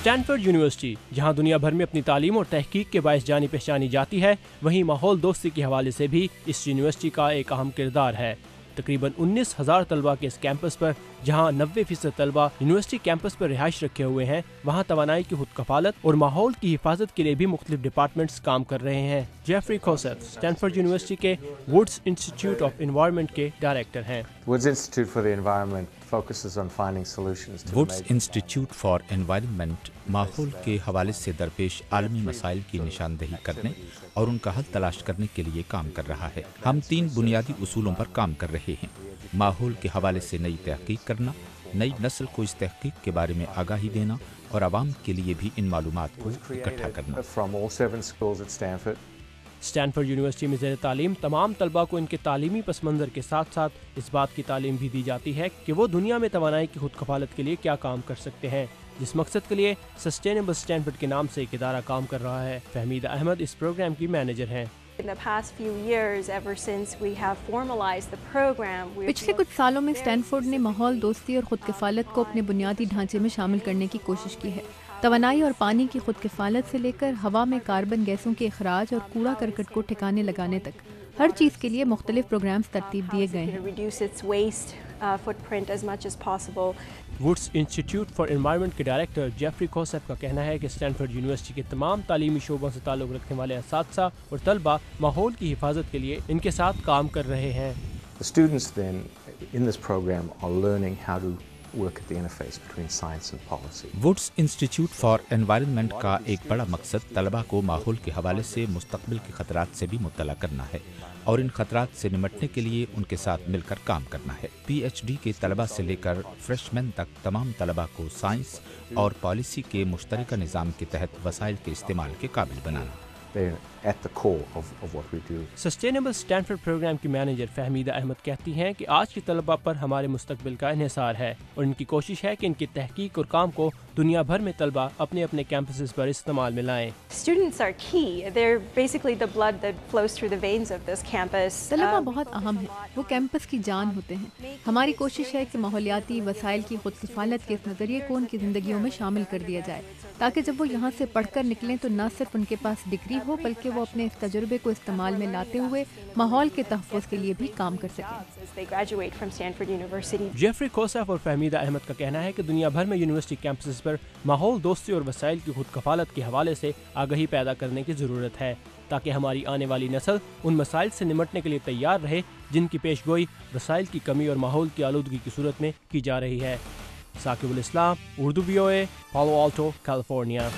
Stanford university जहां दुनिया भर में अपनी तालीम और तहकीक के बायस जानी पहचानी जाती है, वहीं माहौल दोस्ती के हवाले से भी इस यूनिवर्सिटी का एक अहम किरदार है। तकरीबन 19,000 तलबा के इस कैंपस पर, जहां 90% तलबा यूनिवर्सिटी कैंपस पर रिहाइश रखे हुए हैं, वहां तवानाई की खुद कफालत और माहौल की हिफाजत के लिए भी मुख्तलिफ डिपार्टमेंट्स काम कर रहे हैं। जेफरी कोसेफ स्टैनफोर्ड यूनिवर्सिटी के वुड्स इंस्टीट्यूट ऑफ एनवायरनमेंट के डायरेक्टर हैं। वुड्स इंस्टीट्यूट फॉर एनवायरनमेंट माहौल के हवाले से दरपेश आलमी मसाइल की निशानदही करने और उनका हल तलाश करने के लिए काम कर रहा है। हम 3 बुनियादी उसूलों पर काम कर रहे हैं: माहौल के हवाले से नई तहकीक करना, नई नस्ल को इस तहकीक के बारे में आगाही देना और आवाम के लिए भी इन मालूमात को इकट्ठा करना। स्टैनफोर्ड यूनिवर्सिटी में ज़ेर तालीम तमाम तलबा को इनके तालीमी पस मंज़र के साथ साथ इस बात की तालीम भी दी जाती है कि वो दुनिया में तवानाई की खुद कफालत के लिए क्या काम कर सकते हैं, जिस मकसद के लिए सस्टेनेबल स्टैनफोर्ड के नाम से एक इदारा काम कर रहा है। फहमीदा अहमद इस प्रोग्राम की मैनेजर हैं। पिछले कुछ सालों में स्टैनफोर्ड ने माहौल दोस्ती और खुद किफालत को अपने बुनियादी ढांचे में शामिल करने की कोशिश की है। तवानाई और पानी की खुद किफालत से लेकर हवा में कार्बन गैसों के अखराज और कूड़ा करकट को ठिकाने लगाने तक हर चीज़ के लिए मुख्तलिफ प्रोग्राम्स तरतीब दिए गए हैं। वुड्स इंस्टीट्यूट फॉर एनवायरनमेंट के डायरेक्टर जेफरी कोसेफ का कहना है कि स्टैनफोर्ड यूनिवर्सिटी के तमाम तालीमी शोबों से ताल्लुक़ रखने वाले असातिज़ा और तलबा माहौल की हिफाजत के लिए इनके साथ काम कर रहे हैं। The students then in this program are learning how to work at the interface between science and policy. Woods Institute for Environment का एक बड़ा मकसद तलबा को माहौल के हवाले से मुस्तकबिल के खतरात से भी मुत्तला करना है और इन खतरात से निमटने के लिए उनके साथ मिलकर काम करना है। PhD के तलबा से लेकर फ्रेशमैन तक तमाम तलबा को साइंस और पॉलिसी के मुश्तरका निज़ाम के तहत वसाइल के इस्तेमाल के काबिल बनाना। At the core of what we do. Sustainable Stanford program की मैनेजर फहमीदा अहमद कहती हैं कि आज की तलबा पर हमारे मुस्तकबिल का इन्हिसार है और इनकी कोशिश है कि इनकी तहकीक और काम को दुनिया भर में तलबा अपने अपने कैंपसेस पर इस्तेमाल में लाएं। तलबा बहुत अहम है, वो कैंपस की जान होते हैं। हमारी कोशिश है कि माहौलियाती वसाइल की खुद किफालत के इस नज़रिए को उनकी ज़िंदगियों में शामिल कर दिया जाए, ताकि जब वो यहाँ से पढ़कर निकलें तो न सिर्फ उनके पास डिग्री हो, बल्कि वो अपने इस तजुर्बे को इस्तेमाल में लाते हुए माहौल के तहफ़्फ़ुज़ के लिए भी काम कर सकें। जेफरी कोसेफ और फहमीदा अहमद का कहना है कि दुनिया भर में यूनिवर्सिटी कैंपसेस पर माहौल दोस्ती और वसाइल की खुद कफालत के हवाले से आगाही पैदा करने की ज़रूरत है, ताकि हमारी आने वाली नस्ल उन मसाइल से निमटने के लिए तैयार रहे जिनकी पेशगोई वसाइल की कमी और माहौल की आलूदगी की सूरत में की जा रही है। साकिबुल इस्लाम, उर्दू VOA, पालो आल्टो, कैलिफोर्निया।